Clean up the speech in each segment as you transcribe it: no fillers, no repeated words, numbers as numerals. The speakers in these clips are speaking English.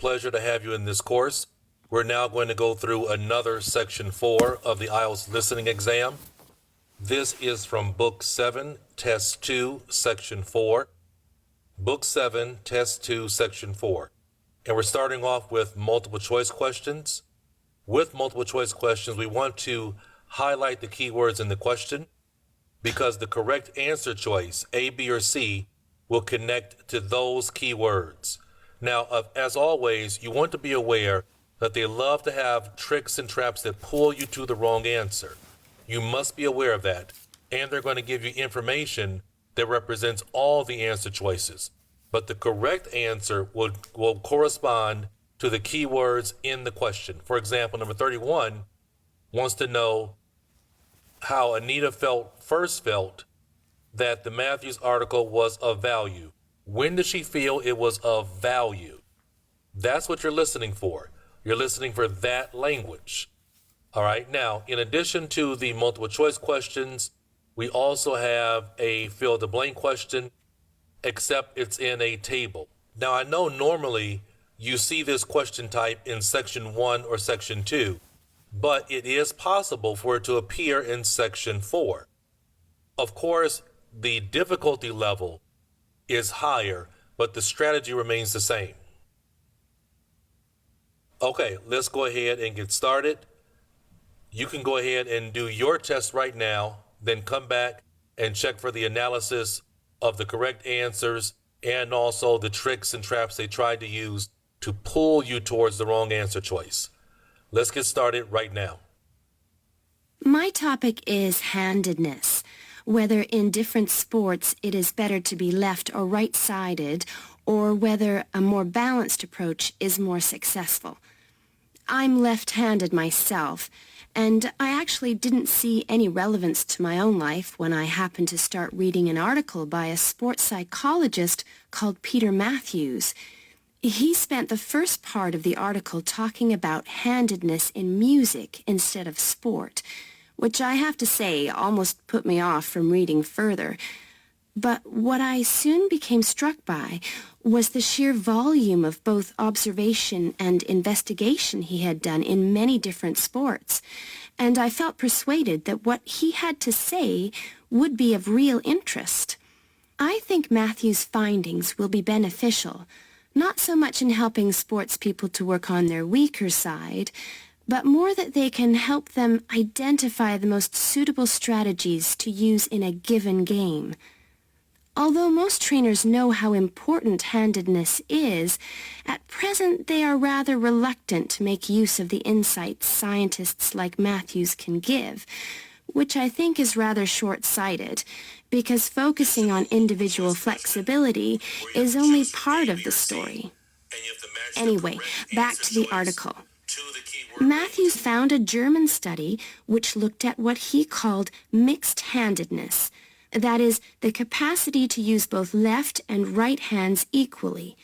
pleasure to have you in this course. We're now going to go through another Section 4 of the IELTS listening exam. This is from Book 7, Test 2, Section 4. Book 7, Test 2, Section 4. And we're starting off with multiple choice questions. With multiple choice questions, we want to highlight the keywords in the question because the correct answer choice, A, B, or C, will connect to those keywords. Now, as always, you want to be aware that they love to have tricks and traps that pull you to the wrong answer. You must be aware of that. And they're going to give you information that represents all the answer choices. But the correct answer will correspond to the keywords in the question. For example, number 31 wants to know how Anita first felt that the Matthews article was of value. When did she feel it was of value? That's what you're listening for. You're listening for that language. All right. Now, in addition to the multiple choice questions, we also have a fill the blank question, except it's in a table. Now, I know normally you see this question type in Section 1 or Section 2, but it is possible for it to appear in Section 4. Of course, the difficulty level is higher, but the strategy remains the same. Okay, let's go ahead and get started. You can go ahead and do your test right now, then come back and check for the analysis of the correct answers and also the tricks and traps they tried to use to pull you towards the wrong answer choice. Let's get started right now. My topic is handedness. Whether in different sports it is better to be left or right-sided, or whether a more balanced approach is more successful. I'm left-handed myself, and I actually didn't see any relevance to my own life when I happened to start reading an article by a sports psychologist called Peter Matthews. He spent the first part of the article talking about handedness in music instead of sport, which I have to say almost put me off from reading further. But what I soon became struck by was the sheer volume of both observation and investigation he had done in many different sports, and I felt persuaded that what he had to say would be of real interest. I think Matthews' findings will be beneficial, not so much in helping sports people to work on their weaker side, but more that they can help them identify the most suitable strategies to use in a given game. Although most trainers know how important handedness is, at present they are rather reluctant to make use of the insights scientists like Matthews can give, which I think is rather short-sighted, because focusing on individual flexibility is only part of the story. Anyway, back to the article. Matthews found a German study which looked at what he called mixed-handedness, that is, the capacity to use both left and right hands equally.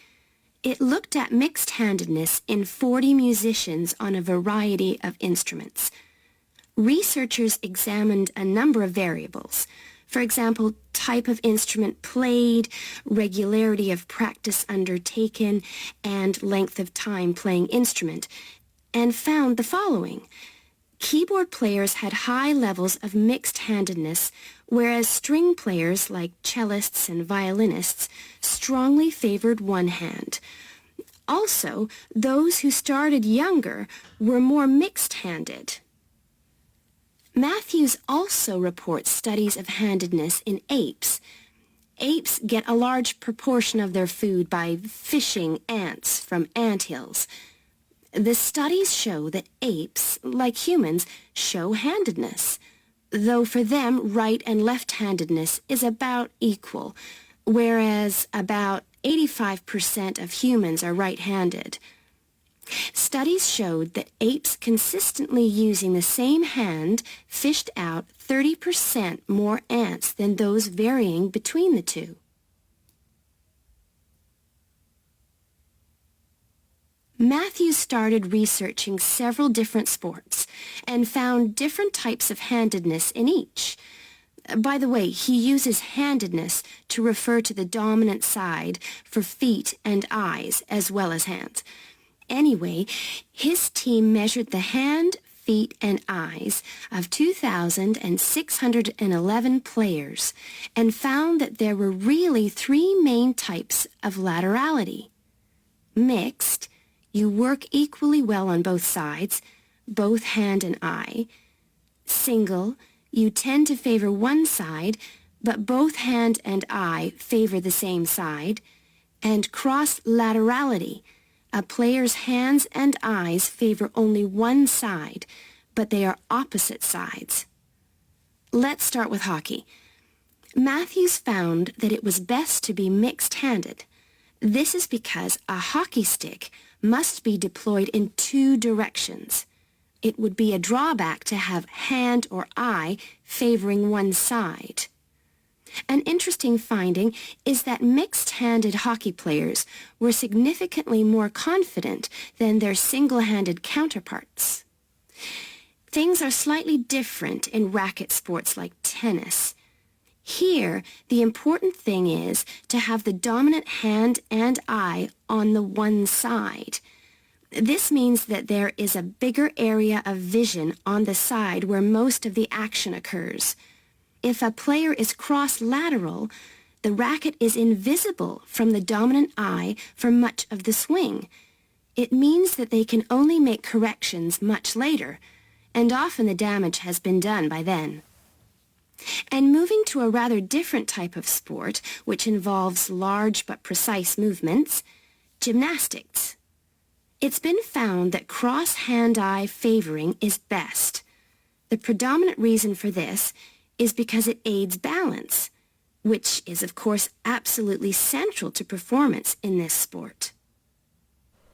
It looked at mixed-handedness in 40 musicians on a variety of instruments. Researchers examined a number of variables. For example, type of instrument played, regularity of practice undertaken, and length of time playing instrument, and found the following. Keyboard players had high levels of mixed-handedness, whereas string players like cellists and violinists strongly favored one hand. Also, those who started younger were more mixed-handed. Matthews also reports studies of handedness in apes. Apes get a large proportion of their food by fishing ants from anthills. The studies show that apes, like humans, show handedness, though for them right and left-handedness is about equal, whereas about 85% of humans are right-handed. Studies showed that apes consistently using the same hand fished out 30% more ants than those varying between the two. Matthews started researching several different sports and found different types of handedness in each. By the way, he uses handedness to refer to the dominant side for feet and eyes as well as hands. Anyway, his team measured the hand, feet, and eyes of 2,611 players and found that there were really three main types of laterality. Mixed, you work equally well on both sides, both hand and eye. Single, you tend to favor one side, but both hand and eye favor the same side. And cross-laterality, a player's hands and eyes favor only one side, but they are opposite sides. Let's start with hockey. Matthews found that it was best to be mixed-handed. This is because a hockey stick must be deployed in two directions. It would be a drawback to have hand or eye favoring one side. An interesting finding is that mixed-handed hockey players were significantly more confident than their single-handed counterparts. Things are slightly different in racket sports like tennis. Here, the important thing is to have the dominant hand and eye on the one side. This means that there is a bigger area of vision on the side where most of the action occurs. If a player is cross-lateral, the racket is invisible from the dominant eye for much of the swing. It means that they can only make corrections much later, and often the damage has been done by then. And moving to a rather different type of sport, which involves large but precise movements, gymnastics. It's been found that cross-hand-eye favoring is best. The predominant reason for this is because it aids balance, which is, of course, absolutely central to performance in this sport.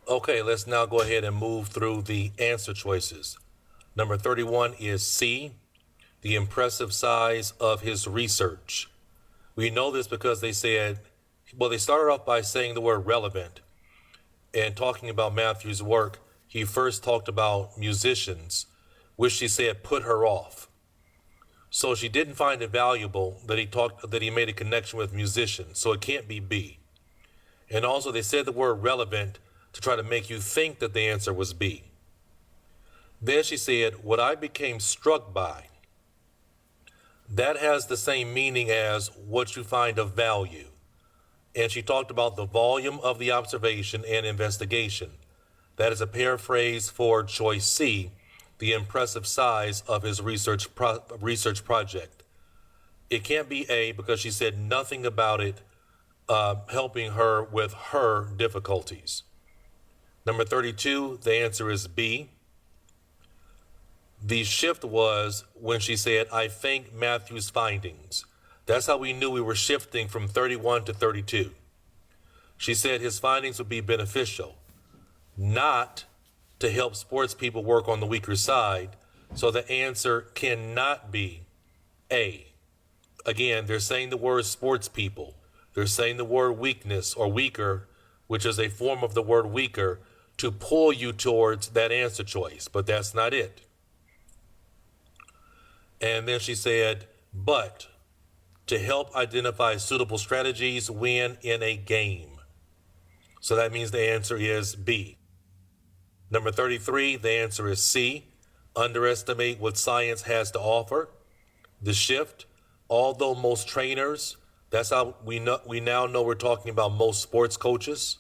Okay, let's now go ahead and move through the answer choices. Number 31 is C, the impressive size of his research. We know this because they said, well, they started off by saying the word relevant. And talking about Matthew's work, he first talked about musicians, which she said put her off. So she didn't find it valuable that he made a connection with musicians, so it can't be B. And also they said the word relevant to try to make you think that the answer was B. Then she said, what I became struck by. That has the same meaning as what you find of value. And she talked about the volume of the observation and investigation. That is a paraphrase for choice C, the impressive size of his research project. It can't be A because she said nothing about it helping her with her difficulties. Number 32, the answer is B. The shift was when she said, I think Matthew's findings. That's how we knew we were shifting from 31 to 32. She said his findings would be beneficial, not to help sports people work on the weaker side, so the answer cannot be A. Again, they're saying the word sports people. They're saying the word weakness or weaker, which is a form of the word weaker, to pull you towards that answer choice, but that's not it. And then she said, but to help identify suitable strategies when in a game. So that means the answer is B. Number 33, the answer is C. Underestimate what science has to offer. The shift, although most trainers, that's how we now know we're talking about most sports coaches.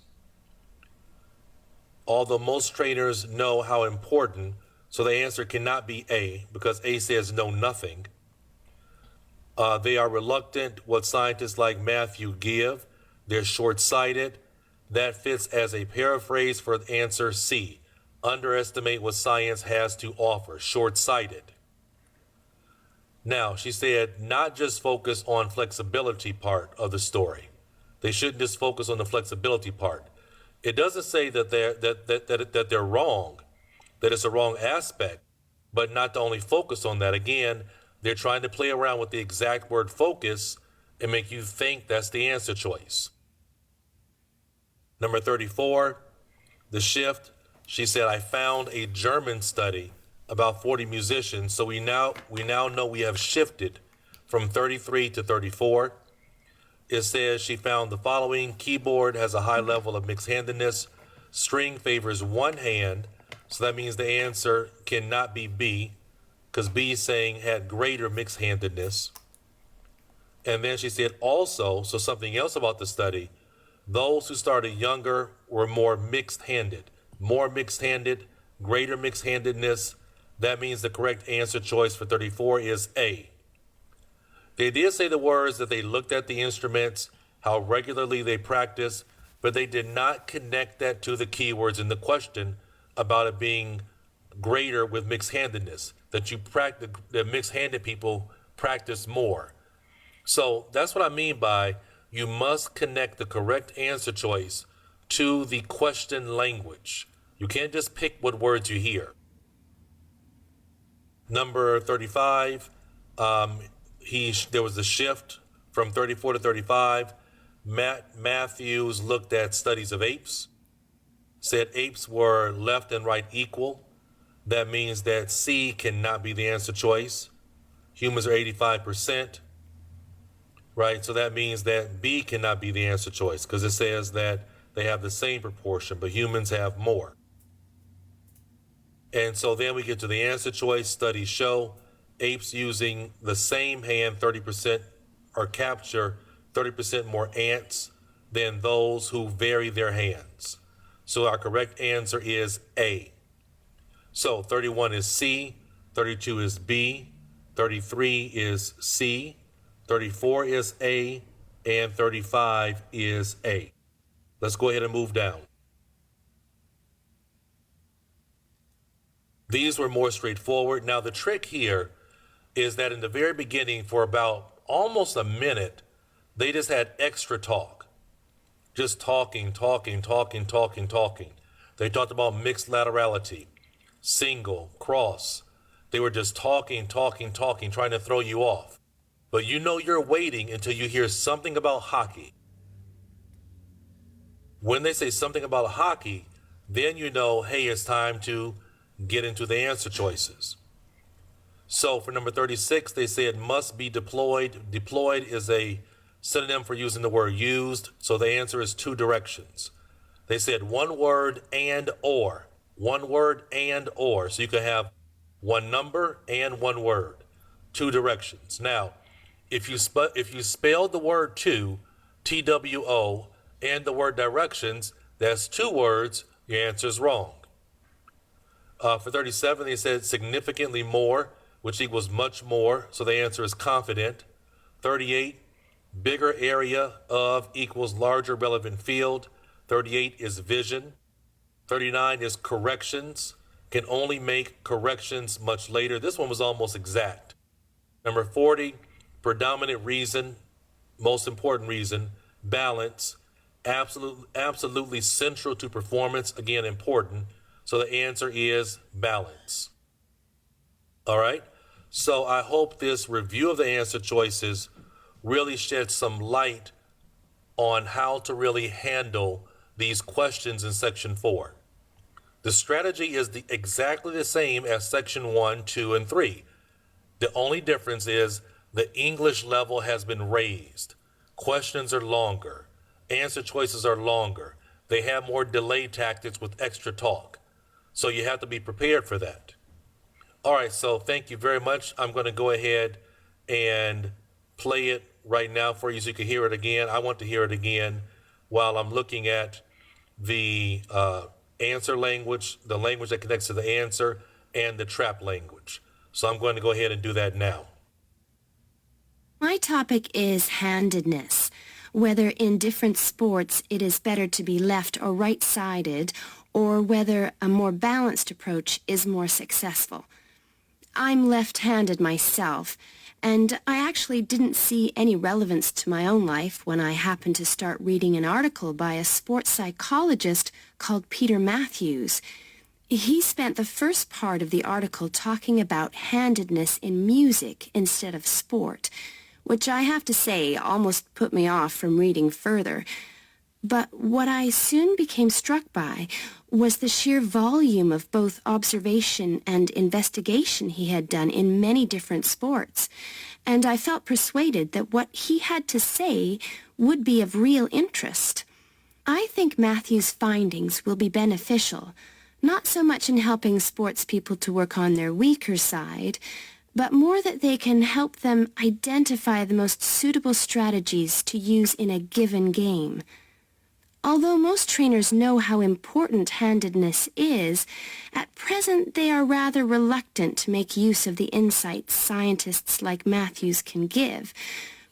Although most trainers know how important, so the answer cannot be A because A says know nothing. They are reluctant what scientists like Matthew give. They're short-sighted. That fits as a paraphrase for answer C. Underestimate what science has to offer. Short-sighted. Now, she said not just focus on flexibility part of the story. They shouldn't just focus on the flexibility part. It doesn't say that they're wrong, that it's a wrong aspect, but not to only focus on that. Again, they're trying to play around with the exact word focus and make you think that's the answer choice. Number 34, the shift. She said, I found a German study about 40 musicians, so we now know we have shifted from 33 to 34. It says she found the following: keyboard has a high level of mixed-handedness, String favors one hand, so that means the answer cannot be B, because B is saying had greater mixed-handedness. And then she said also, so something else about the study, those who started younger were more mixed-handed. More mixed-handed, greater mixed-handedness. That means the correct answer choice for 34 is A. They did say the words that they looked at the instruments, how regularly they practiced, but they did not connect that to the keywords in the question about it being greater with mixed-handedness, that the mixed-handed people practice more. So that's what I mean by you must connect the correct answer choice to the question language. You can't just pick what words you hear. Number 35, there was a shift from 34 to 35. Matthews looked at studies of apes, said apes were left and right equal. That means that C cannot be the answer choice. Humans are 85%, right? So that means that B cannot be the answer choice because it says that they have the same proportion, but humans have more. And so then we get to the answer choice. Studies show apes using the same hand 30% or capture 30% more ants than those who vary their hands. So our correct answer is A. So 31 is C, 32 is B, 33 is C, 34 is A, and 35 is A. Let's go ahead and move down. These were more straightforward. Now the trick here is that in the very beginning, for about almost a minute, they just had extra talk. Just talking. They talked about mixed laterality, single, cross. They were just talking, trying to throw you off. But you know you're waiting until you hear something about hockey. When they say something about hockey, then you know, hey, it's time to get into the answer choices. So for number 36, they said must be deployed. Deployed is a synonym for using the word used. So the answer is two directions. They said one word and or. One word and or. So you can have one number and one word. Two directions. Now, if you spelled the word to, T-W-O, and the word directions, that's two words, your answer is wrong. For 37, they said significantly more, which equals much more, so the answer is confident. 38, bigger area of equals larger relevant field. 38 is vision. 39 is corrections, can only make corrections much later. This one was almost exact. Number 40, predominant reason, most important reason, balance, absolutely central to performance, again important. So the answer is balance. All right. So I hope this review of the answer choices really sheds some light on how to really handle these questions in section 4. The strategy is exactly the same as section 1, 2, and 3. The only difference is the English level has been raised. Questions are longer. Answer choices are longer. They have more delay tactics with extra talk. So you have to be prepared for that. All right, so thank you very much. I'm going to go ahead and play it right now for you so you can hear it again. I want to hear it again while I'm looking at the answer language, the language that connects to the answer, and the trap language. So I'm going to go ahead and do that now. My topic is handedness, whether in different sports it is better to be left or right-sided, or whether a more balanced approach is more successful. I'm left-handed myself, and I actually didn't see any relevance to my own life when I happened to start reading an article by a sports psychologist called Peter Matthews. He spent the first part of the article talking about handedness in music instead of sport, which I have to say almost put me off from reading further. But what I soon became struck by was the sheer volume of both observation and investigation he had done in many different sports, and I felt persuaded that what he had to say would be of real interest. I think Matthew's findings will be beneficial, not so much in helping sports people to work on their weaker side, but more that they can help them identify the most suitable strategies to use in a given game. Although most trainers know how important handedness is, at present they are rather reluctant to make use of the insights scientists like Matthews can give,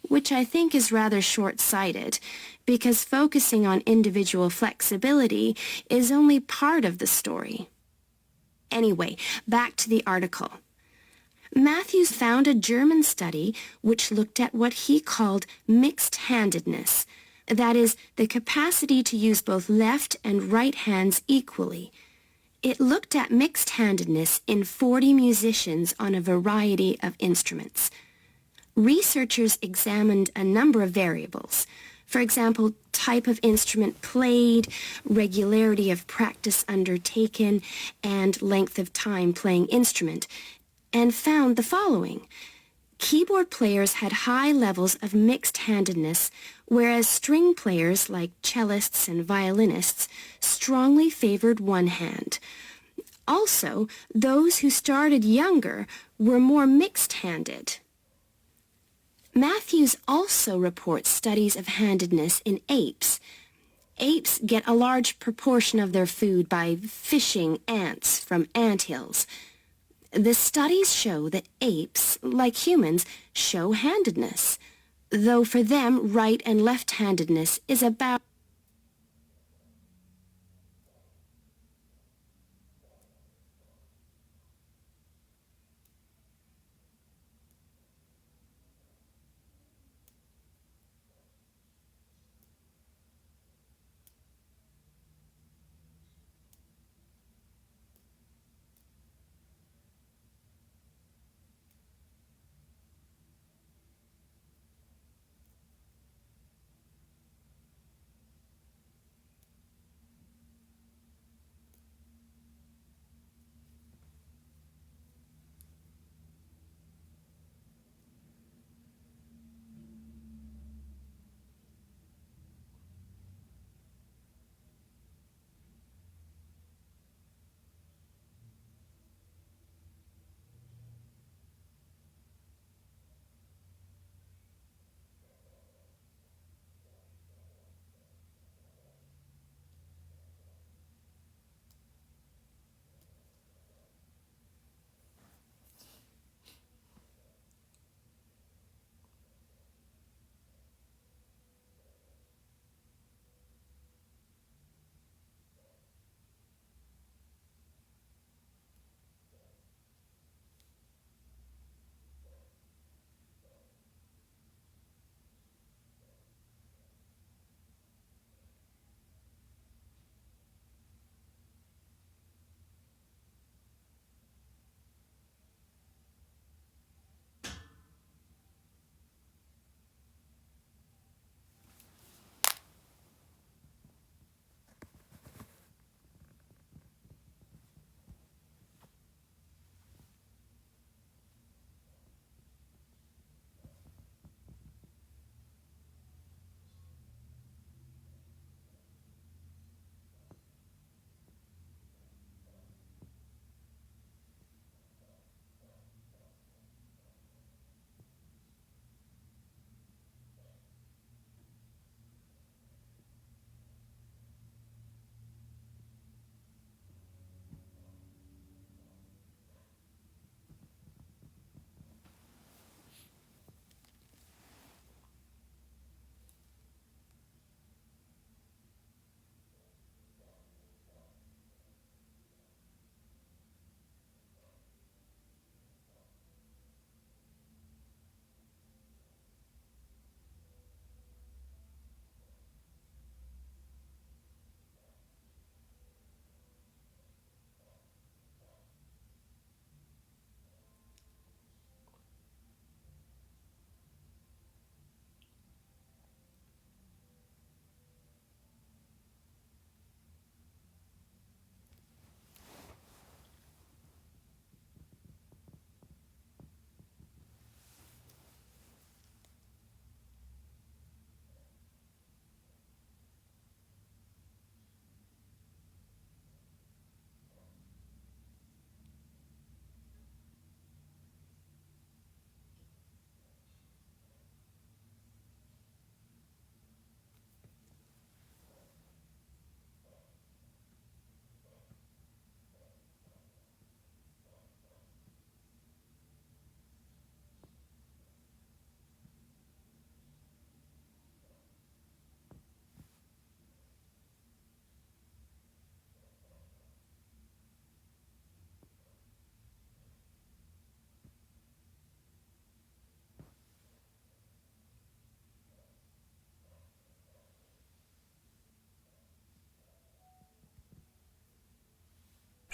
which I think is rather short-sighted, because focusing on individual flexibility is only part of the story. Anyway, back to the article. Matthews found a German study which looked at what he called mixed-handedness, that is, the capacity to use both left and right hands equally. It looked at mixed-handedness in 40 musicians on a variety of instruments. Researchers examined a number of variables. For example, type of instrument played, regularity of practice undertaken, and length of time playing instrument, and found the following. Keyboard players had high levels of mixed-handedness, whereas string players like cellists and violinists strongly favored one hand. Also, those who started younger were more mixed-handed. Matthews also reports studies of handedness in apes. Apes get a large proportion of their food by fishing ants from anthills. The studies show that apes, like humans, show handedness, though for them right and left-handedness is about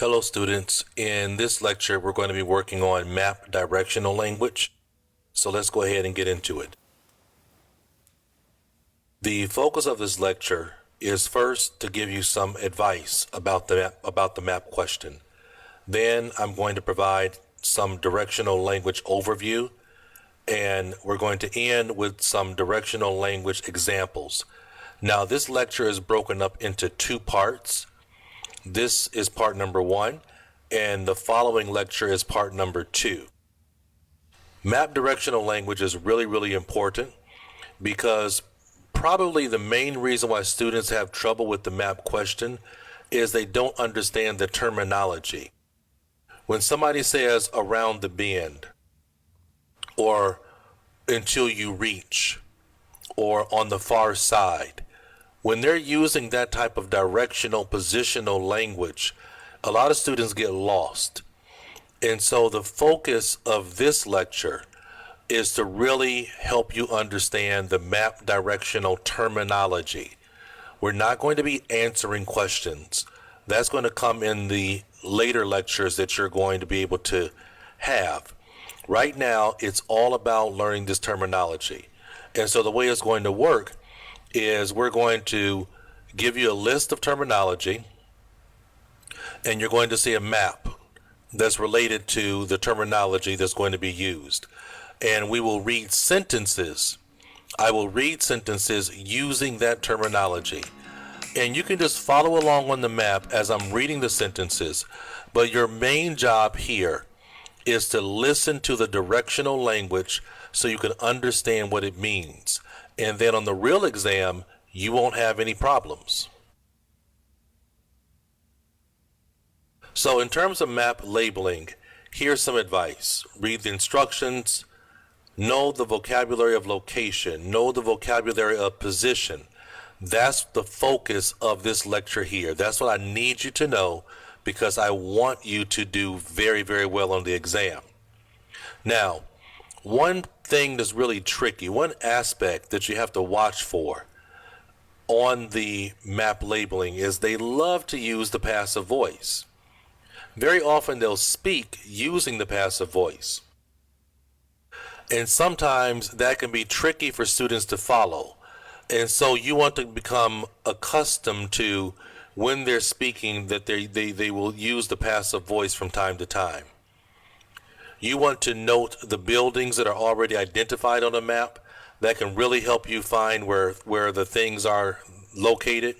Hello students, in this lecture we're going to be working on map directional language, so let's go ahead and get into it. The focus of this lecture is first to give you some advice about the map question. Then I'm going to provide some directional language overview, and we're going to end with some directional language examples. Now this lecture is broken up into two parts. This is part number 1, and the following lecture is part number 2. Map directional language is really important because probably the main reason why students have trouble with the map question is they don't understand the terminology. When somebody says around the bend, or until you reach, or on the far side, when they're using that type of directional, positional language, a lot of students get lost. And so the focus of this lecture is to really help you understand the map directional terminology. We're not going to be answering questions. That's going to come in the later lectures that you're going to be able to have. Right now, it's all about learning this terminology. And so the way it's going to work is we're going to give you a list of terminology, and you're going to see a map that's related to the terminology that's going to be used. And we will read sentences. I will read sentences using that terminology. And you can just follow along on the map as I'm reading the sentences. But your main job here is to listen to the directional language so you can understand what it means. And then on the real exam, you won't have any problems. So in terms of map labeling, here's some advice. Read the instructions, know the vocabulary of location, know the vocabulary of position. That's the focus of this lecture here. That's what I need you to know because I want you to do very well on the exam. Now, one thing that's really tricky, one aspect that you have to watch for on the map labeling is they love to use the passive voice. Very often they'll speak using the passive voice. And sometimes that can be tricky for students to follow. And so you want to become accustomed to when they're speaking that they will use the passive voice from time to time. You want to note the buildings that are already identified on a map. That can really help you find where the things are located.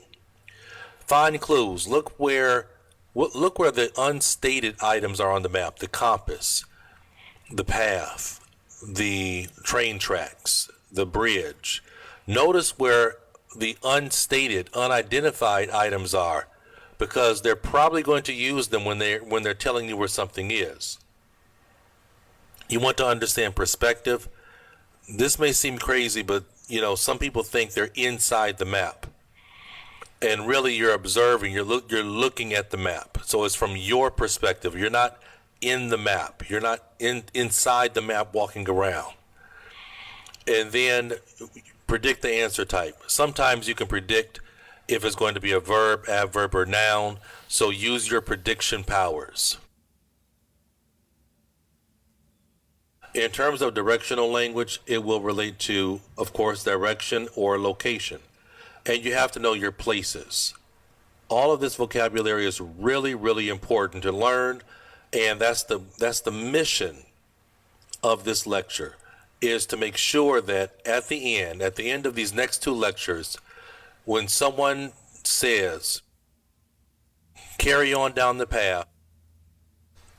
Find clues. Look where the unstated items are on the map. The compass, the path, the train tracks, the bridge. Notice where the unstated, unidentified items are, because they're probably going to use them when they're telling you where something is. You want to understand perspective. This may seem crazy, but some people think they're inside the map. And really you're observing, you're looking at the map. So it's from your perspective. You're not in the map. You're not inside the map walking around. And then predict the answer type. Sometimes you can predict if it's going to be a verb, adverb, or noun. So use your prediction powers. In terms of directional language, it will relate to, of course, direction or location. And you have to know your places. All of this vocabulary is really important to learn, and that's the mission of this lecture, is to make sure that at the end of these next two lectures, when someone says, carry on down the path,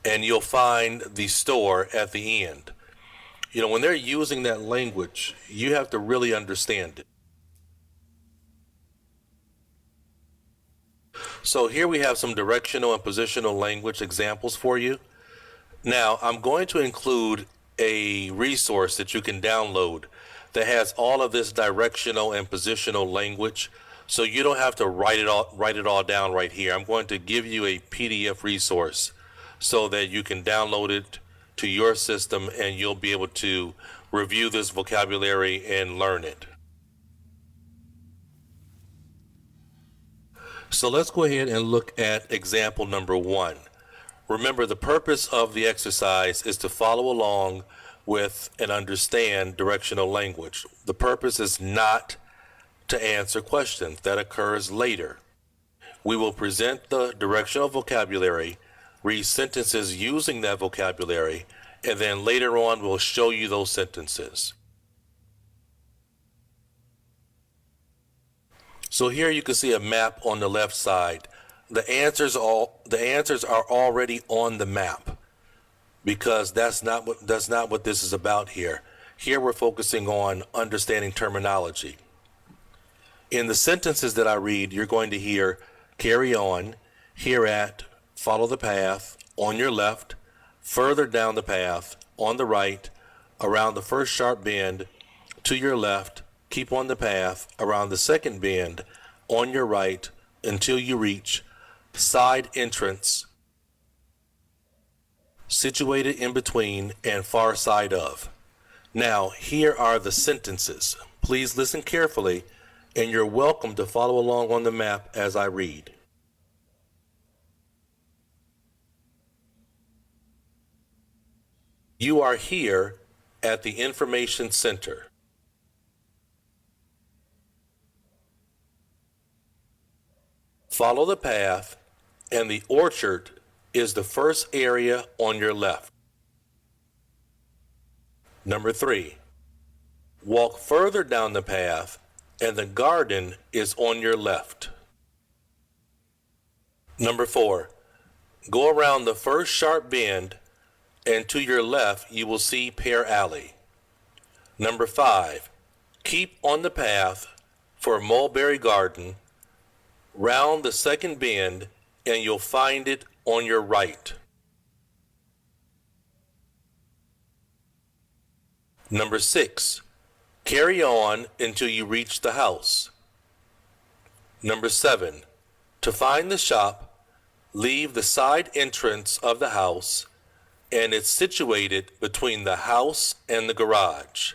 and you'll find the store at the end. When they're using that language, you have to really understand it. So here we have some directional and positional language examples for you. Now, I'm going to include a resource that you can download that has all of this directional and positional language, so you don't have to write it all down right here. I'm going to give you a PDF resource so that you can download it to your system and you'll be able to review this vocabulary and learn it. So let's go ahead and look at example number 1. Remember, the purpose of the exercise is to follow along with and understand directional language. The purpose is not to answer questions. That occurs later. We will present the directional vocabulary, read sentences using that vocabulary, and then later on we'll show you those sentences. So here you can see a map on the left side. The answers are already on the map because that's not what this is about here. Here we're focusing on understanding terminology. In the sentences that I read, you're going to hear carry on, here at, follow the path, on your left, further down the path, on the right, around the first sharp bend, to your left, keep on the path, around the second bend, on your right, until you reach side entrance, situated in between and far side of. Now, here are the sentences. Please listen carefully, and you're welcome to follow along on the map as I read. You are here at the information center. Follow the path, and the orchard is the first area on your left. Number 3, walk further down the path, and the garden is on your left. Number 4, go around the first sharp bend, and to your left you will see Pear Alley. Number 5, keep on the path for Mulberry Garden, round the second bend, and you'll find it on your right. Number 6, carry on until you reach the house. Number 7, to find the shop, leave the side entrance of the house, and it's situated between the house and the garage.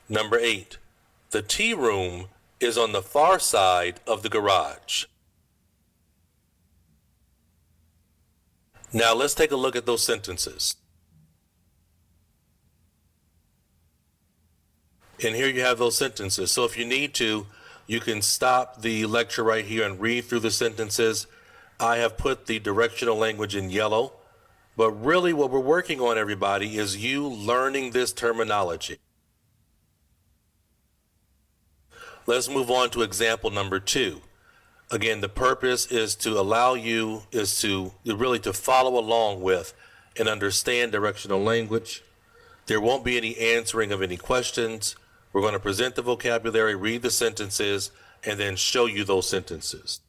Number 8, the tea room is on the far side of the garage. Now let's take a look at those sentences. And here you have those sentences. So if you need to, you can stop the lecture right here and read through the sentences. I have put the directional language in yellow, but really what we're working on, everybody, is you learning this terminology. Let's move on to example number 2. Again, the purpose is to allow you, really to follow along with and understand directional language. There won't be any answering of any questions. We're going to present the vocabulary, read the sentences, and then show you those sentences.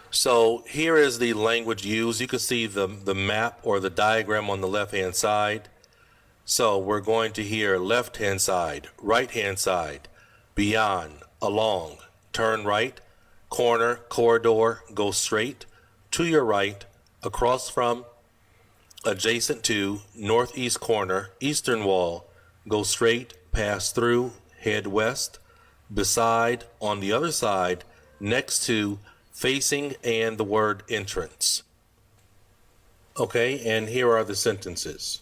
So here is the language used. You can see the map or the diagram on the left-hand side. So we're going to hear left-hand side, right-hand side, beyond, along, turn right, corner, corridor, go straight, to your right, across from, adjacent to, northeast corner, eastern wall, go straight, pass through, head west, beside, on the other side, next to, facing, and the word entrance. Okay, and here are the sentences.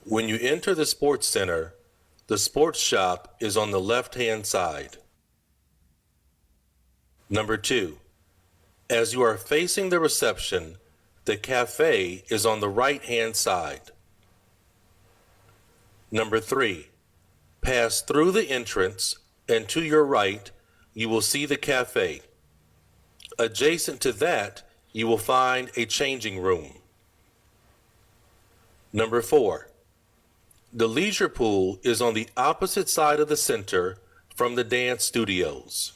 When you enter the sports center, the sports shop is on the left-hand side. Number 2, as you are facing the reception, the cafe is on the right-hand side. Number 3, pass through the entrance, and to your right, you will see the cafe. Adjacent to that, you will find a changing room. Number 4, the leisure pool is on the opposite side of the center from the dance studios.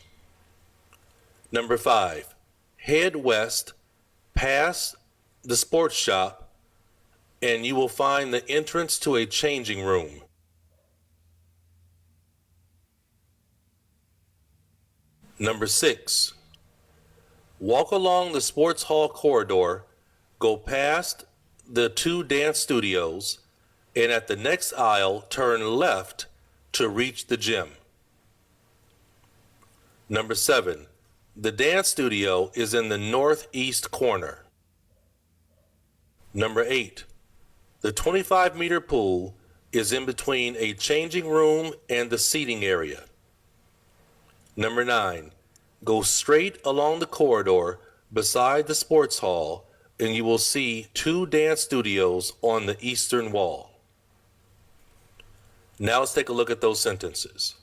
Number 5, head west, past the sports shop, and you will find the entrance to a changing room. Number 6, walk along the sports hall corridor, go past the 2 dance studios, and at the next aisle, turn left to reach the gym. Number 7, the dance studio is in the northeast corner. Number 8, the 25-meter pool is in between a changing room and the seating area. Number 9, go straight along the corridor beside the sports hall and you will see 2 dance studios on the eastern wall. Now let's take a look at those sentences.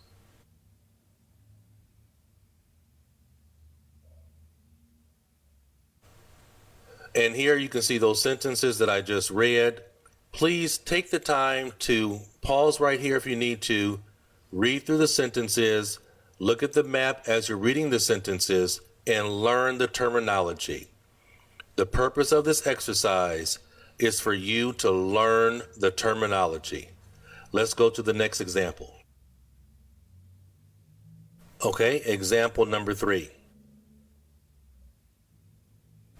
And here you can see those sentences that I just read. Please take the time to pause right here if you need to, read through the sentences, look at the map as you're reading the sentences, and learn the terminology. The purpose of this exercise is for you to learn the terminology. Let's go to the next example. Okay, example number 3.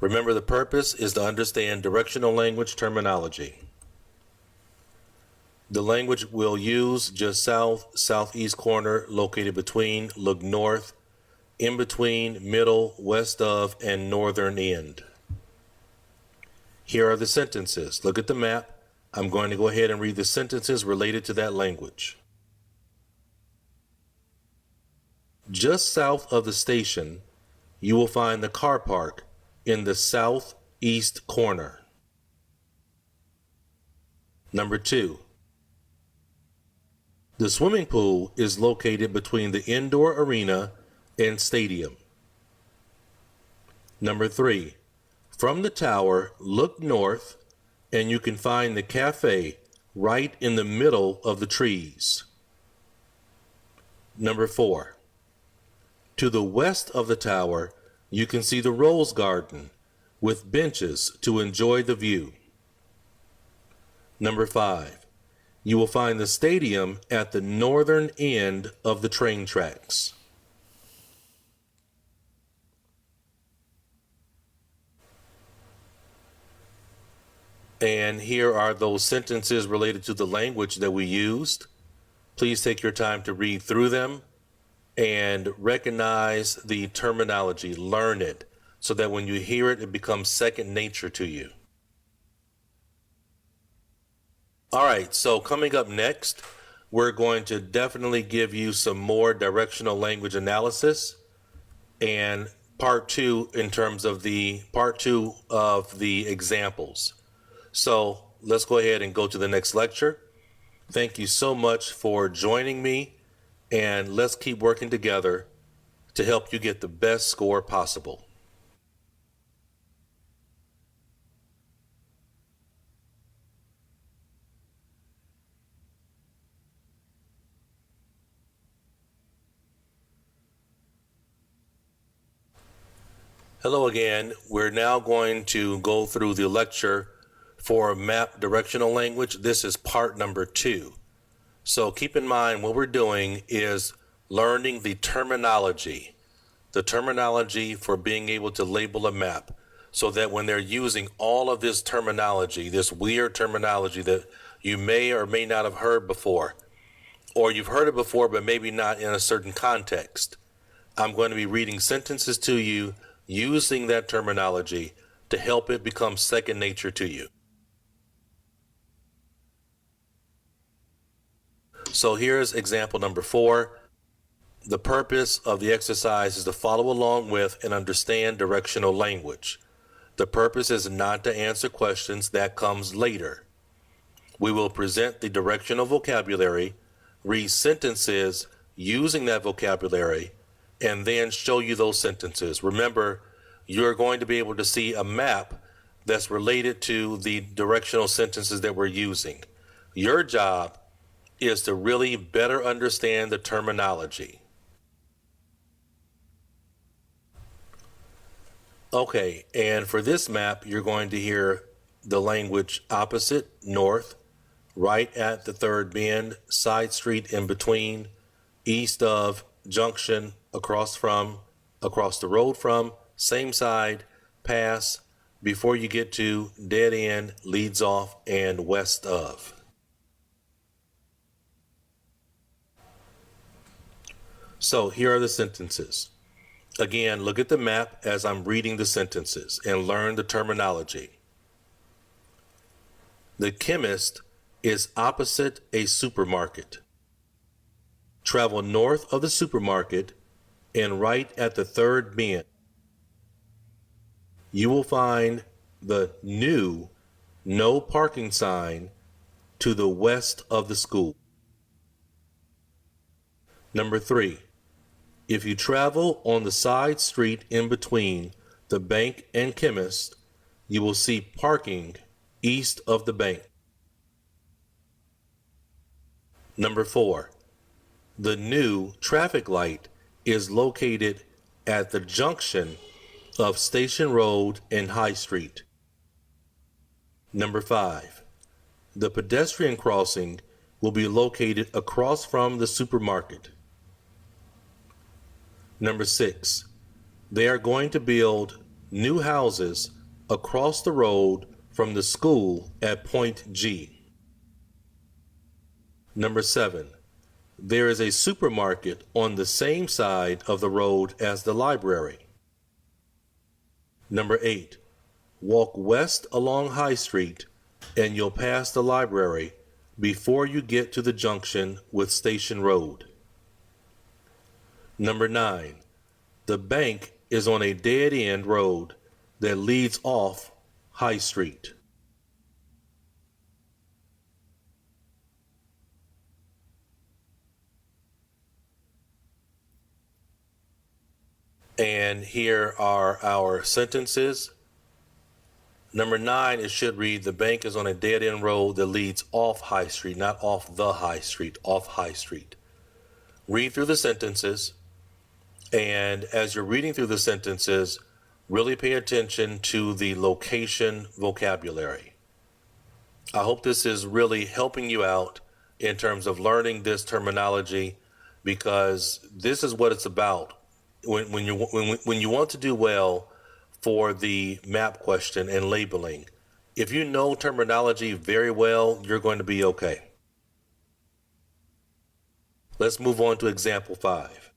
Remember, the purpose is to understand directional language terminology. The language we'll use: just south, southeast corner, located between, look north, in between, middle, west of, and northern end. Here are the sentences. Look at the map. I'm going to go ahead and read the sentences related to that language. Just south of the station, you will find the car park in the southeast corner. Number 2, the swimming pool is located between the indoor arena and stadium. Number 3, from the tower, look north and you can find the cafe right in the middle of the trees. Number 4, to the west of the tower, you can see the rose garden with benches to enjoy the view. Number 5, you will find the stadium at the northern end of the train tracks. And here are those sentences related to the language that we used. Please take your time to read through them and recognize the terminology, learn it, so that when you hear it, it becomes second nature to you. All right, so coming up next, we're going to definitely give you some more directional language analysis and part 2 of the examples. So let's go ahead and go to the next lecture. Thank you so much for joining me, and let's keep working together to help you get the best score possible. Hello again. We're now going to go through the lecture for map directional language. This is part number 2. So keep in mind what we're doing is learning the terminology for being able to label a map, so that when they're using all of this terminology, this weird terminology that you may or may not have heard before, or you've heard it before but maybe not in a certain context, I'm going to be reading sentences to you using that terminology to help it become second nature to you. So here's example number 4. The purpose of the exercise is to follow along with and understand directional language. The purpose is not to answer questions that comes later. We will present the directional vocabulary, read sentences using that vocabulary, and then show you those sentences. Remember, you're going to be able to see a map that's related to the directional sentences that we're using. Your job is to really better understand the terminology. Okay, and for this map, you're going to hear the language opposite, north, right at the third bend, side street in between, east of, junction, across the road from, same side, pass, before you get to, dead end, leads off, and west of. So here are the sentences. Again, look at the map as I'm reading the sentences and learn the terminology. The chemist is opposite a supermarket. Travel north of the supermarket and right at the third bend. You will find the new no parking sign to the west of the school. Number 3, if you travel on the side street in between the bank and chemist, you will see parking east of the bank. Number 4, the new traffic light is located at the junction of Station Road and High Street. Number 5, the pedestrian crossing will be located across from the supermarket. Number 6, they are going to build new houses across the road from the school at point G. Number 7, there is a supermarket on the same side of the road as the library. Number 8, walk west along High Street and you'll pass the library before you get to the junction with Station Road. Number 9, the bank is on a dead-end road that leads off High Street. And here are our sentences. Number 9, it should read, the bank is on a dead-end road that leads off High Street, not off the High Street, off High Street. Read through the sentences, and as you're reading through the sentences, really pay attention to the location vocabulary. I hope this is really helping you out in terms of learning this terminology, because this is what it's about. When you want to do well for the map question and labeling, if you know terminology very well, you're going to be okay. Let's move on to example 5.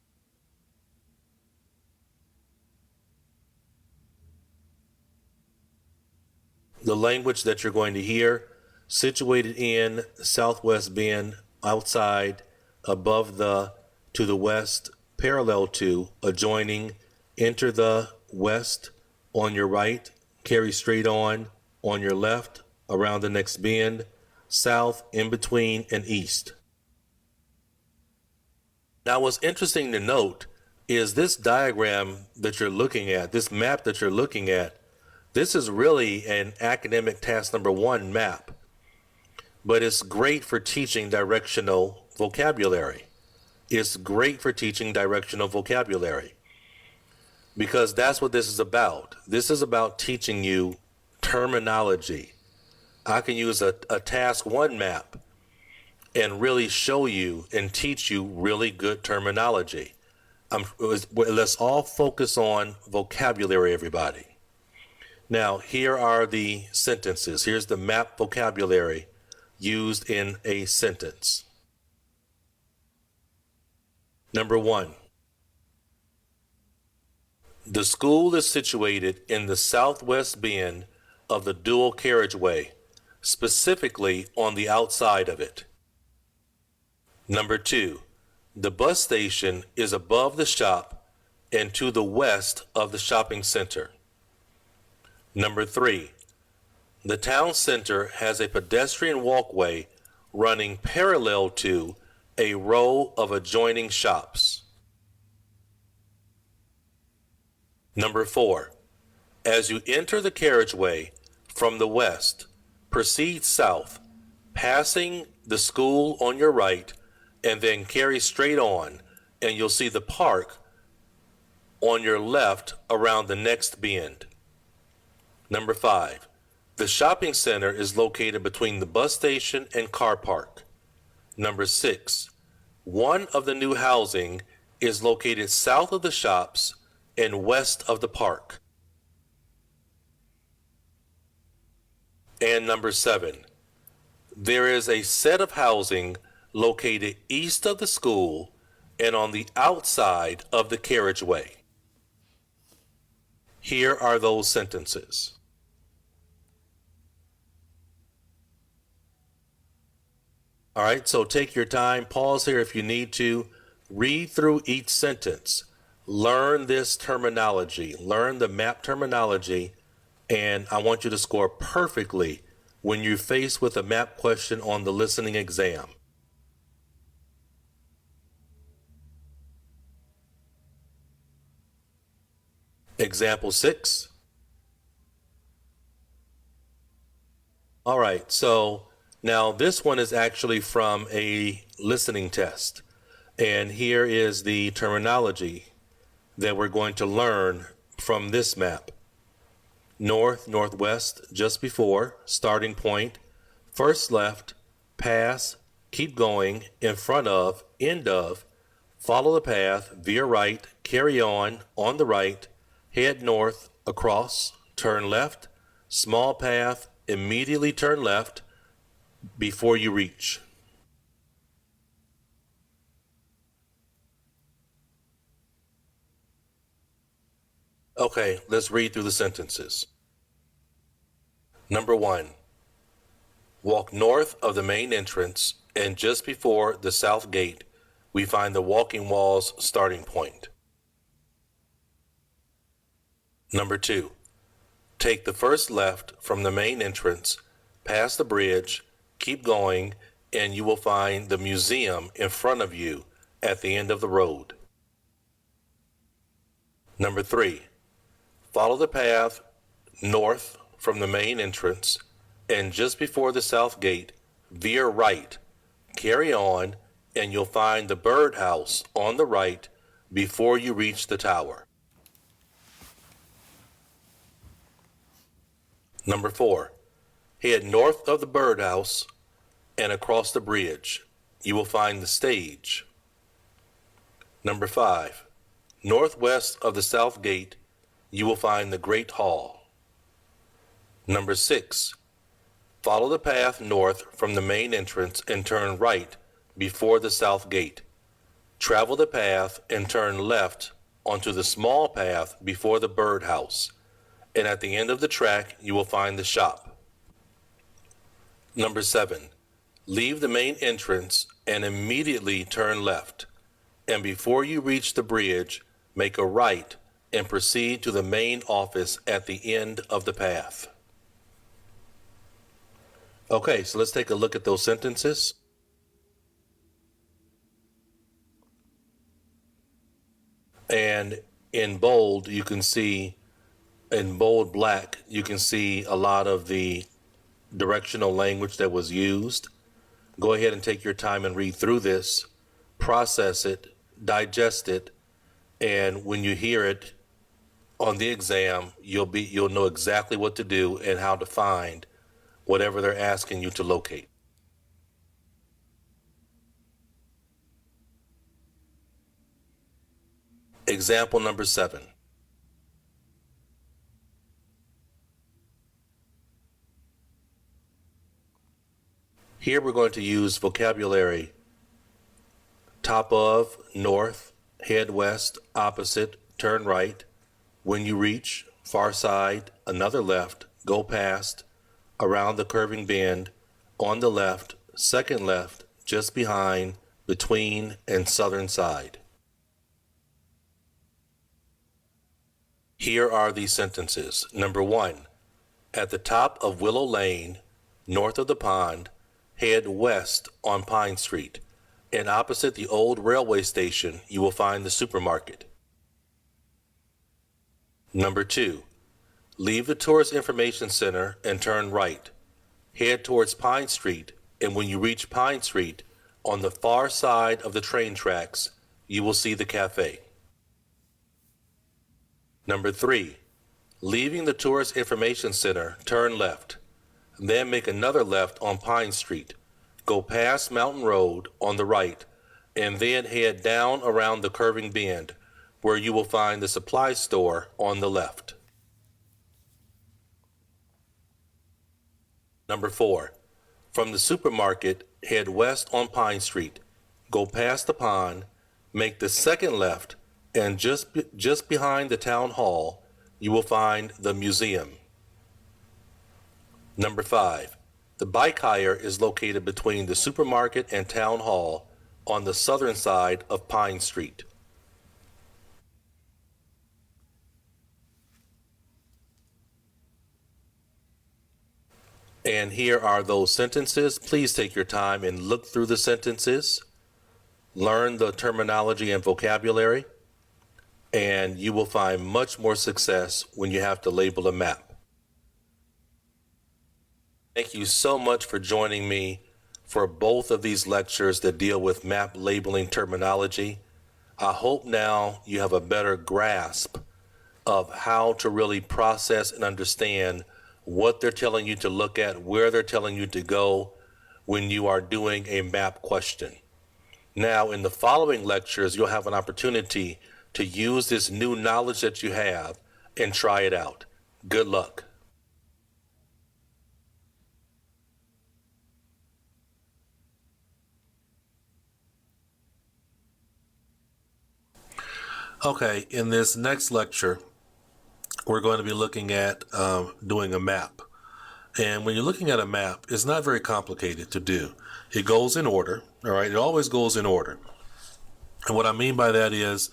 The language that you're going to hear, situated in Southwest Bend, outside, above the, to the west, parallel to, adjoining, enter the west, on your right, carry straight on your left, around the next bend, south, in between, and east. Now, what's interesting to note is this diagram that you're looking at, this map that you're looking at, this is really an academic task number 1 map, but it's great for teaching directional vocabulary. It's great for teaching directional vocabulary because that's what this is about. This is about teaching you terminology. I can use a task 1 map and really show you and teach you really good terminology. Let's all focus on vocabulary, everybody. Now, here are the sentences. Here's the map vocabulary used in a sentence. Number 1, the school is situated in the southwest bend of the dual carriageway, specifically on the outside of it. Number 2, the bus station is above the shop and to the west of the shopping center. Number 3, the town center has a pedestrian walkway running parallel to a row of adjoining shops. Number 4, as you enter the carriageway from the west, proceed south, passing the school on your right, and then carry straight on, and you'll see the park on your left around the next bend. Number 5, the shopping center is located between the bus station and car park. Number 6, one of the new housing is located south of the shops and west of the park. And number 7, there is a set of housing located east of the school and on the outside of the carriageway. Here are those sentences. All right, so take your time, pause here if you need to, read through each sentence, learn this terminology, learn the map terminology, and I want you to score perfectly when you're faced with a map question on the listening exam. Example 6. All right, so now this one is actually from a listening test. And here is the terminology that we're going to learn from this map. North, northwest, just before, starting point, first left, pass, keep going, in front of, end of, follow the path, veer right, carry on the right, head north, across, turn left, small path, immediately turn left before you reach. Okay, let's read through the sentences. Number 1. Walk north of the main entrance, and just before the south gate, we find the walking wall's starting point. Number 2. Take the first left from the main entrance, pass the bridge, keep going, and you will find the museum in front of you at the end of the road. Number 3. Follow the path north from the main entrance, and just before the south gate, veer right, carry on, and you'll find the birdhouse on the right before you reach the tower. Number 4. Head north of the birdhouse and across the bridge. You will find the stage. Number 5. Northwest of the south gate, you will find the Great Hall. Number 6. Follow the path north from the main entrance and turn right before the south gate. Travel the path and turn left onto the small path before the birdhouse. And at the end of the track, you will find the shop. Number 7. Leave the main entrance and immediately turn left. And before you reach the bridge, make a right and proceed to the main office at the end of the path. Okay, so let's take a look at those sentences. And in bold, you can see, in bold black, you can see a lot of the directional language that was used. Go ahead and take your time and read through this, process it, digest it, and when you hear it on the exam, you'll know exactly what to do and how to find whatever they're asking you to locate. Example number 7. Here we're going to use vocabulary: top of, north, head west, opposite, turn right, when you reach, far side, another left, go past, around the curving bend, on the left, second left, just behind, between, and southern side. Here are these sentences. Number 1. At the top of Willow Lane, north of the pond, head west on Pine Street, and opposite the old railway station, you will find the supermarket. Number 2. Leave the Tourist Information Center and turn right. Head towards Pine Street, and when you reach Pine Street, on the far side of the train tracks, you will see the cafe. Number 3. Leaving the Tourist Information Center, turn left. Then make another left on Pine Street. Go past Mountain Road on the right, and then head down around the curving bend, where you will find the supply store on the left. Number 4. From the supermarket, head west on Pine Street. Go past the pond, Make the second left, and just behind the town hall, you will find the museum. Number 5. The bike hire is located between the supermarket and town hall on the southern side of Pine Street. And here are those sentences. Please take your time and look through the sentences. Learn the terminology and vocabulary, and you will find much more success when you have to label a map. Thank you so much for joining me for both of these lectures that deal with map labeling terminology. I hope now you have a better grasp of how to really process and understand what they're telling you to look at, where they're telling you to go when you are doing a map question. Now, in the following lectures, you'll have an opportunity to use this new knowledge that you have and try it out. Good luck. Okay, in this next lecture, we're going to be looking at doing a map. And when you're looking at a map, it's not very complicated to do. It goes in order, all right? It always goes in order. And what I mean by that is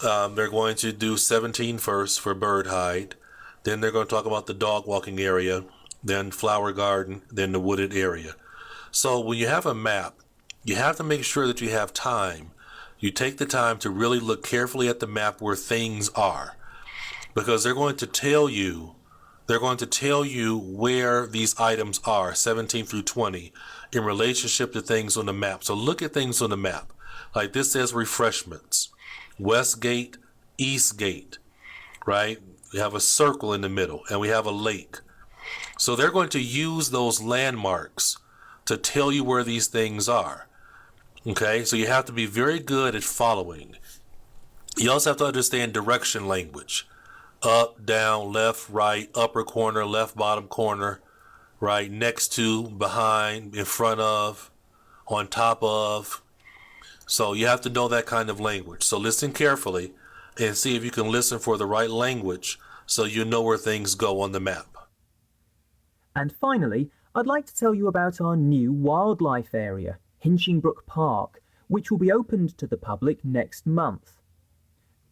they're going to do 17 first for bird hide. Then they're going to talk about the dog walking area, then flower garden, then the wooded area. So when you have a map, you have to make sure that you have time. You take the time to really look carefully at the map where things are, because they're going to tell you where these items are, 17 through 20, in relationship to things on the map. So look at things on the map. Like this says refreshments, West Gate, East Gate, right? We have a circle in the middle and we have a lake. So they're going to use those landmarks to tell you where these things are. Okay, so you have to be very good at following. You also have to understand direction language. Up, down, left, right, upper corner, left, bottom corner, right, next to, behind, in front of, on top of. So you have to know that kind of language. So listen carefully and see if you can listen for the right language so you know where things go on the map. And finally, I'd like to tell you about our new wildlife area, Hinchingbrook Park, which will be opened to the public next month.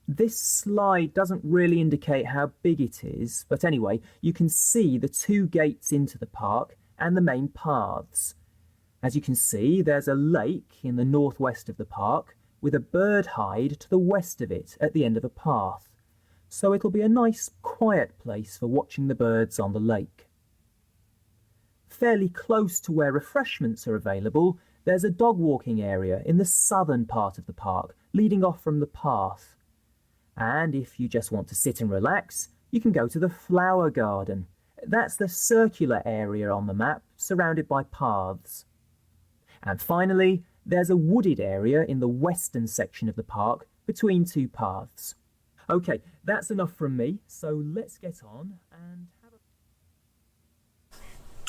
This slide doesn't really indicate how big it is, but anyway, you can see the 2 gates into the park and the main paths. As you can see, there's a lake in the northwest of the park with a bird hide to the west of it at the end of a path. So it'll be a nice, quiet place for watching the birds on the lake. Fairly close to where refreshments are available, there's a dog walking area in the southern part of the park, leading off from the path. And if you just want to sit and relax, you can go to the flower garden. That's the circular area on the map, surrounded by paths. And finally, there's a wooded area in the western section of the park, between 2 paths. Okay, that's enough from me, so let's get on and have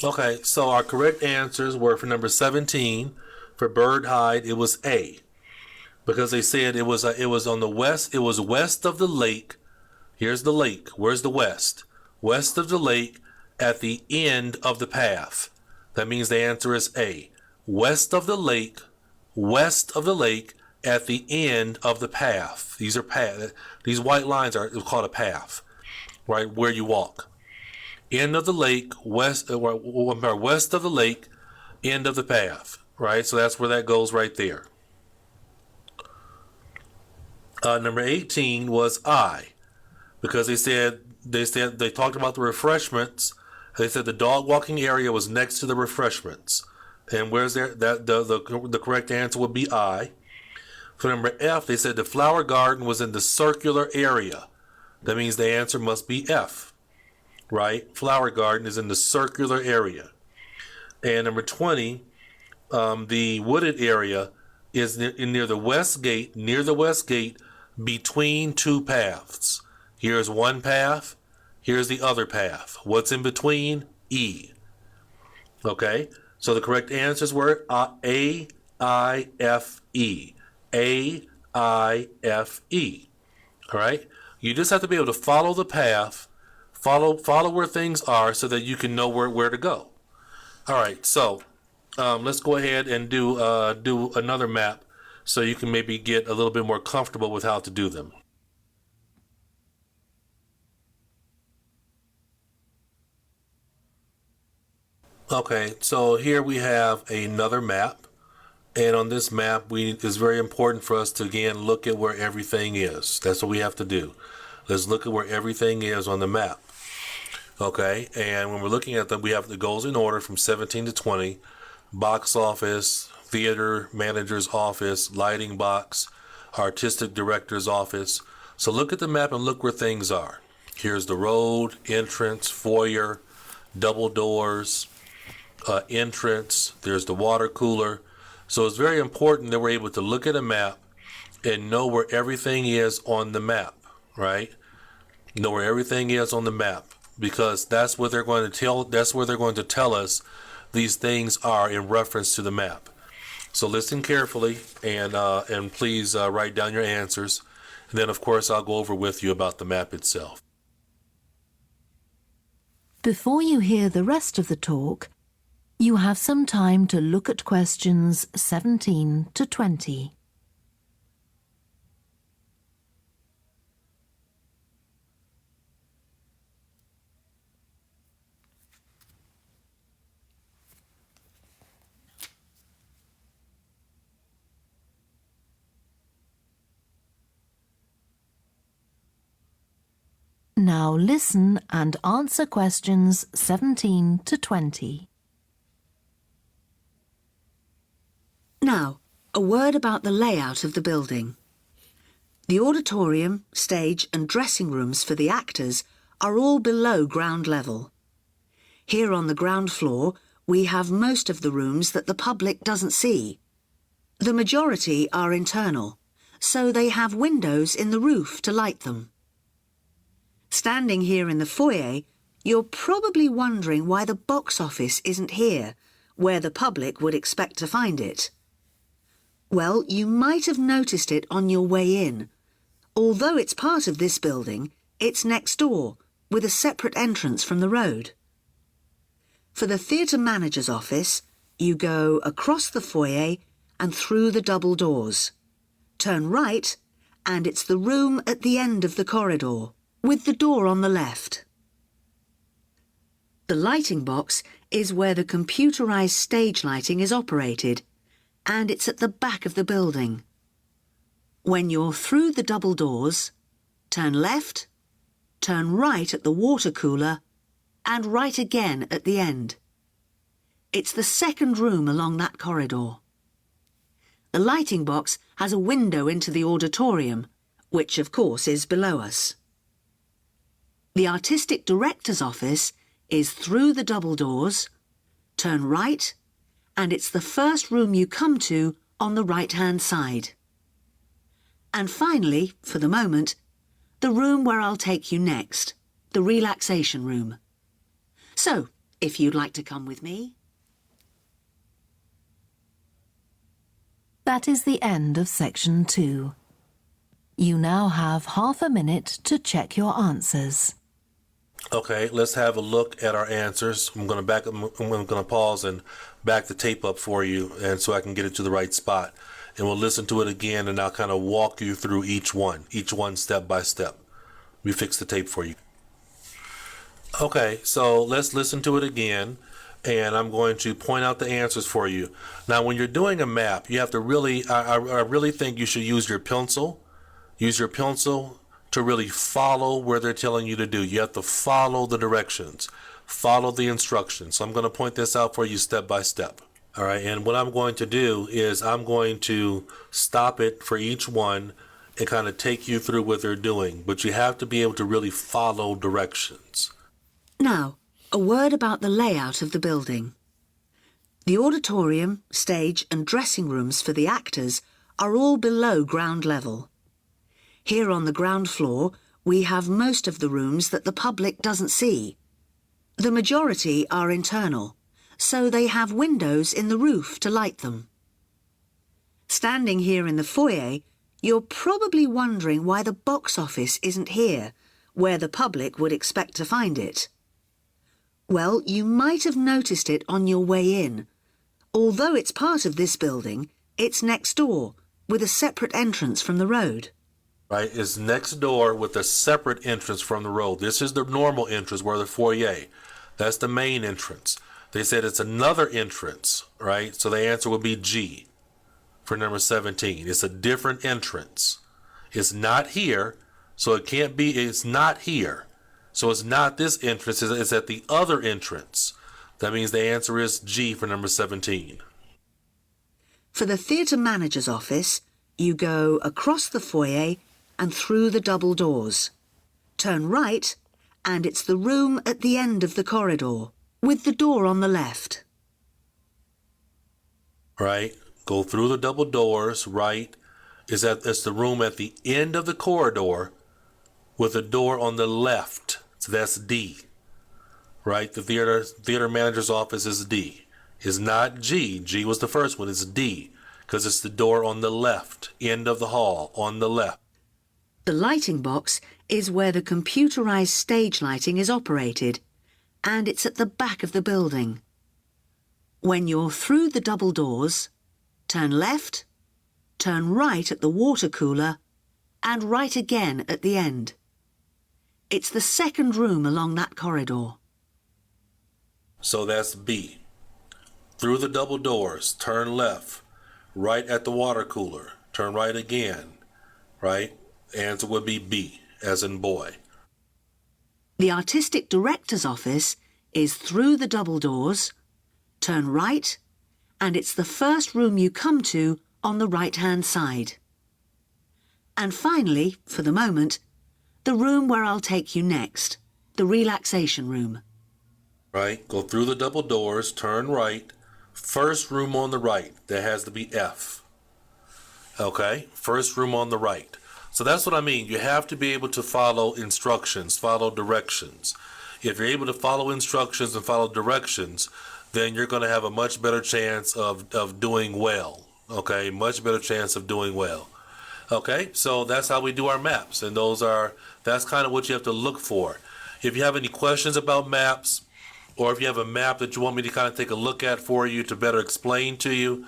a... Okay, so our correct answers were for number 17, for bird hide, it was A. Because they said it was on the west, it was west of the lake. Here's the lake. Where's the west? West of the lake at the end of the path. That means the answer is A. West of the lake at the end of the path. These are path. These white lines are called a path, right? Where you walk. End of the lake, west of the lake, end of the path, right? So that's where that goes right there. Number 18 was I, because they talked about the refreshments. They said the dog walking area was next to the refreshments. And where's there? That the correct answer would be I. For number F, they said the flower garden was in the circular area. That means the answer must be F, right? Flower garden is in the circular area. And number 20, the wooded area is near the west gate. Near the west gate, between 2 paths. Here's one path. Here's the other path. What's in between? E. Okay. So the correct answers were A, I, F, E. A, All right? You just have to be able to follow the path, follow where things are so that you can know where to go. All right, so let's go ahead and do another map so you can maybe get a little bit more comfortable with how to do them. Okay, so here we have another map, and on this map it's very important for us to again look at where everything is. That's what we have to do. Let's look at where everything is on the map. Okay, and when we're looking at them, we have the goals in order from 17 to 20, box office, theater manager's office, lighting box, artistic director's office. So look at the map and look where things are. Here's the road, entrance, foyer, double doors, entrance, there's the water cooler. So it's very important that we're able to look at a map and know where everything is on the map, right? Know where everything is on the map, because that's what they're going to tell us these things are in reference to the map. So listen carefully and please write down your answers. And then of course I'll go over with you about the map itself. Before you hear the rest of the talk, you have some time to look at questions 17 to 20. Now listen and answer questions 17 to 20. Now, a word about the layout of the building. The auditorium, stage and dressing rooms for the actors are all below ground level. Here on the ground floor, we have most of the rooms that the public doesn't see. The majority are internal, so they have windows in the roof to light them. Standing here in the foyer, you're probably wondering why the box office isn't here, where the public would expect to find it. Well, you might have noticed it on your way in. Although it's part of this building, it's next door, with a separate entrance from the road. For the theatre manager's office, you go across the foyer and through the double doors. Turn right, and it's the room at the end of the corridor, with the door on the left. The lighting box is where the computerized stage lighting is operated, and it's at the back of the building. When you're through the double doors, turn left, turn right at the water cooler, and right again at the end. It's the second room along that corridor. The lighting box has a window into the auditorium, which of course is below us. The artistic director's office is through the double doors, turn right, and it's the first room you come to on the right-hand side. And finally, for the moment, the room where I'll take you next, the relaxation room. So, if you'd like to come with me. That is the end of section 2. You now have half a minute to check your answers. Okay, let's have a look at our answers. I'm going to pause and back the tape up for you, and so I can get it to the right spot. And we'll listen to it again, and I'll kind of walk you through each one step by step. We fix the tape for you. Okay, so let's listen to it again, and I'm going to point out the answers for you. Now, when you're doing a map, you have to really, I really think you should use your pencil. Use your pencil to really follow where they're telling you to do. You have to follow the directions, follow the instructions. So I'm going to point this out for you step by step. All right, and what I'm going to do is I'm going to stop it for each one and kind of take you through what they're doing. But you have to be able to really follow directions. Now, a word about the layout of the building. The auditorium, stage and dressing rooms for the actors are all below ground level. Here on the ground floor, we have most of the rooms that the public doesn't see. The majority are internal, so they have windows in the roof to light them. Standing here in the foyer, You're probably wondering why the box office isn't here, where the public would expect to find it. Well, you might have noticed it on your way in. Although it's part of this building, it's next door, with a separate entrance from the road. Right, it's next door with a separate entrance from the road. This is the normal entrance where the foyer. That's the main entrance. They said it's another entrance, right? So the answer would be G for number 17. It's a different entrance. It's not here, so it can't be, it's not here. So it's not this entrance, it's at the other entrance. That means the answer is G for number 17. For the theatre manager's office, you go across the foyer and through the double doors. Turn right, and it's the room at the end of the corridor, with the door on the left. Right, go through the double doors, right. It's the room at the end of the corridor with a door on the left. So that's D. Right, the theater manager's office is D. It's not G. G was the first one. It's D, because it's the door on the left, end of the hall, on the left. The lighting box is where the computerized stage lighting is operated, and it's at the back of the building. When you're through the double doors, turn left, turn right at the water cooler, and right again at the end. It's the second room along that corridor. So that's B. Through the double doors, turn left, right at the water cooler, turn right again, right? Answer would be B, as in boy. The artistic director's office is through the double doors, turn right, and it's the first room you come to on the right-hand side. And finally, for the moment, the room where I'll take you next, the relaxation room. Right, go through the double doors, turn right, first room on the right, that has to be F. Okay, first room on the right. So that's what I mean. You have to be able to follow instructions, follow directions. If you're able to follow instructions and follow directions, then you're going to have a much better chance of doing well. Okay, much better chance of doing well. Okay, so that's how we do our maps, and that's kind of what you have to look for. If you have any questions about maps, or if you have a map that you want me to kind of take a look at for you to better explain to you,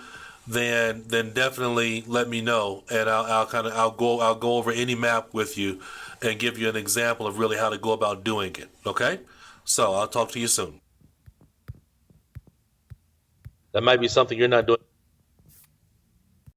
then definitely let me know, and I'll go over any map with you and give you an example of really how to go about doing it. Okay? So I'll talk to you soon. That might be something you're not doing.